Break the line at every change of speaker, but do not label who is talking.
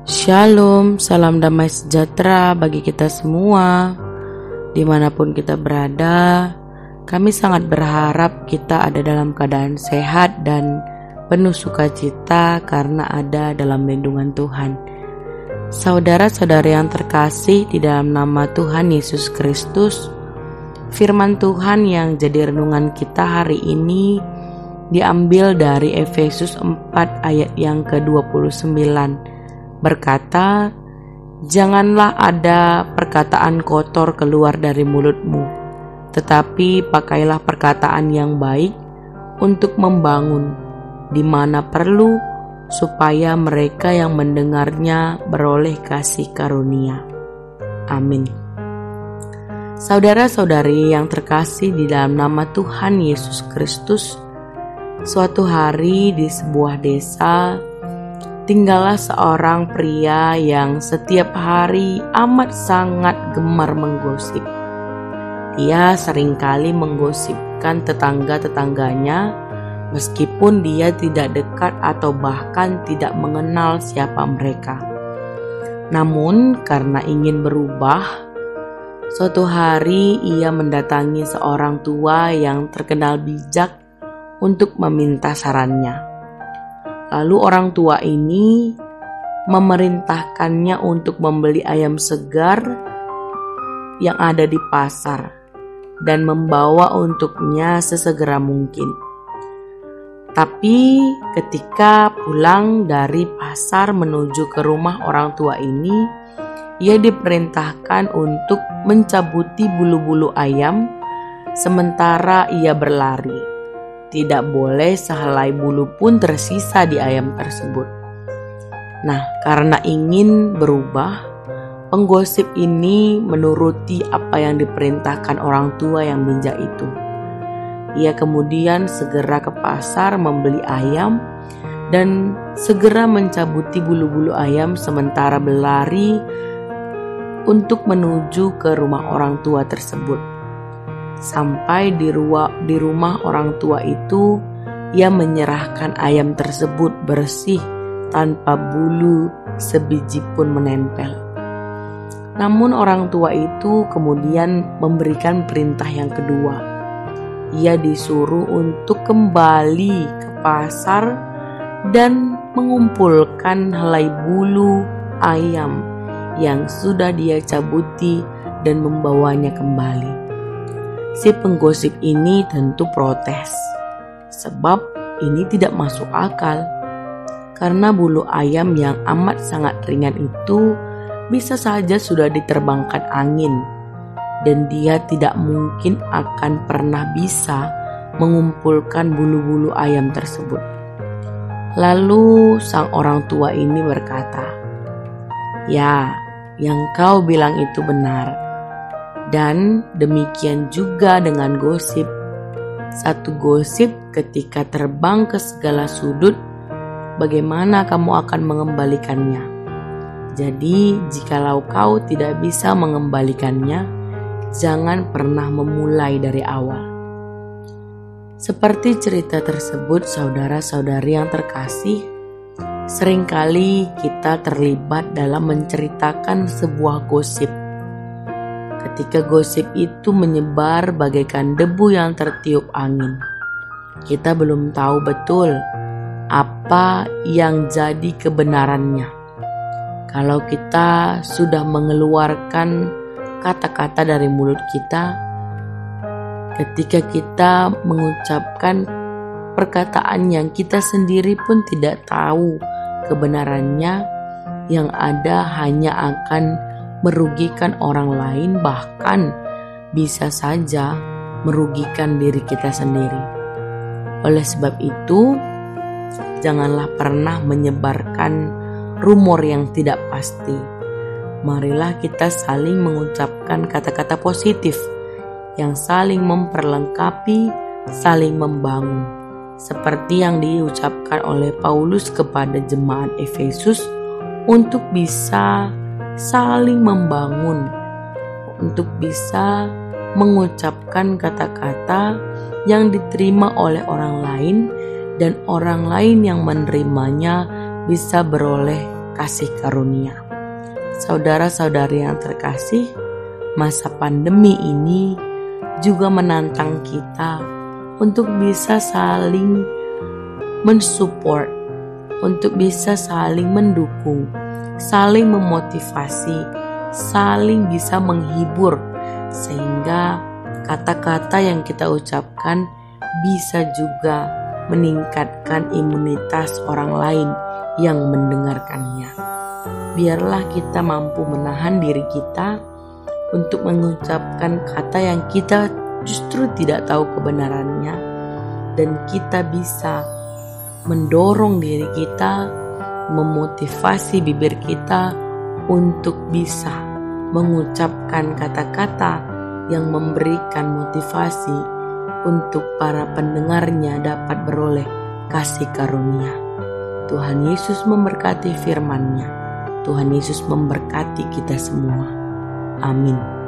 Shalom, salam damai sejahtera bagi kita semua. Dimanapun kita berada, kami sangat berharap kita ada dalam keadaan sehat dan penuh sukacita karena ada dalam lindungan Tuhan. Saudara-saudari yang terkasih di dalam nama Tuhan Yesus Kristus, firman Tuhan yang jadi renungan kita hari ini diambil dari Efesus 4 ayat yang ke-29. Berkata, "Janganlah ada perkataan kotor keluar dari mulutmu, tetapi pakailah perkataan yang baik untuk membangun, di mana perlu, supaya mereka yang mendengarnya beroleh kasih karunia." Amin. Saudara-saudari yang terkasih di dalam nama Tuhan Yesus Kristus, suatu hari di sebuah desa, tinggallah seorang pria yang setiap hari amat sangat gemar menggosip. Dia seringkali menggosipkan tetangga-tetangganya meskipun dia tidak dekat atau bahkan tidak mengenal siapa mereka. Namun karena ingin berubah, suatu hari ia mendatangi seorang tua yang terkenal bijak untuk meminta sarannya. Lalu orang tua ini memerintahkannya untuk membeli ayam segar yang ada di pasar dan membawa untuknya sesegera mungkin. Tapi ketika pulang dari pasar menuju ke rumah orang tua ini, ia diperintahkan untuk mencabuti bulu-bulu ayam sementara ia berlari. Tidak boleh sehelai bulu pun tersisa di ayam tersebut. Nah, karena ingin berubah, penggosip ini menuruti apa yang diperintahkan orang tua yang bijak itu. Ia kemudian segera ke pasar membeli ayam dan segera mencabuti bulu-bulu ayam sementara berlari untuk menuju ke rumah orang tua tersebut. Sampai di rumah orang tua itu, ia menyerahkan ayam tersebut bersih tanpa bulu sebiji pun menempel. Namun orang tua itu kemudian memberikan perintah yang kedua. Ia disuruh untuk kembali ke pasar dan mengumpulkan helai bulu ayam yang sudah dia cabuti dan membawanya kembali. Si penggosip ini tentu protes, sebab ini tidak masuk akal. Karena bulu ayam yang amat sangat ringan itu bisa saja sudah diterbangkan angin, dan dia tidak mungkin akan pernah bisa mengumpulkan bulu-bulu ayam tersebut. Lalu sang orang tua ini berkata, "Ya, yang kau bilang itu benar. Dan demikian juga dengan gosip. Satu gosip ketika terbang ke segala sudut, bagaimana kamu akan mengembalikannya? Jadi, jikalau kau tidak bisa mengembalikannya, jangan pernah memulai dari awal." Seperti cerita tersebut, saudara-saudari yang terkasih, seringkali kita terlibat dalam menceritakan sebuah gosip. Ketika gosip itu menyebar bagaikan debu yang tertiup angin, kita belum tahu betul apa yang jadi kebenarannya. Kalau kita sudah mengeluarkan kata-kata dari mulut kita, ketika kita mengucapkan perkataan yang kita sendiri pun tidak tahu kebenarannya, yang ada hanya akan merugikan orang lain, bahkan bisa saja merugikan diri kita sendiri. Oleh sebab itu, janganlah pernah menyebarkan rumor yang tidak pasti. Marilah kita saling mengucapkan kata-kata positif yang saling memperlengkapi, saling membangun, seperti yang diucapkan oleh Paulus kepada jemaat Efesus, untuk bisa saling membangun, untuk bisa mengucapkan kata-kata yang diterima oleh orang lain dan orang lain yang menerimanya bisa beroleh kasih karunia. Saudara-saudari yang terkasih, masa pandemi ini juga menantang kita untuk bisa saling mensupport, untuk bisa saling mendukung, saling memotivasi, saling bisa menghibur, sehingga kata-kata yang kita ucapkan bisa juga meningkatkan imunitas orang lain yang mendengarkannya. Biarlah kita mampu menahan diri kita untuk mengucapkan kata yang kita justru tidak tahu kebenarannya, dan kita bisa mendorong diri kita, memotivasi bibir kita untuk bisa mengucapkan kata-kata yang memberikan motivasi untuk para pendengarnya dapat beroleh kasih karunia. Tuhan Yesus memberkati firman-Nya. Tuhan Yesus memberkati kita semua. Amin.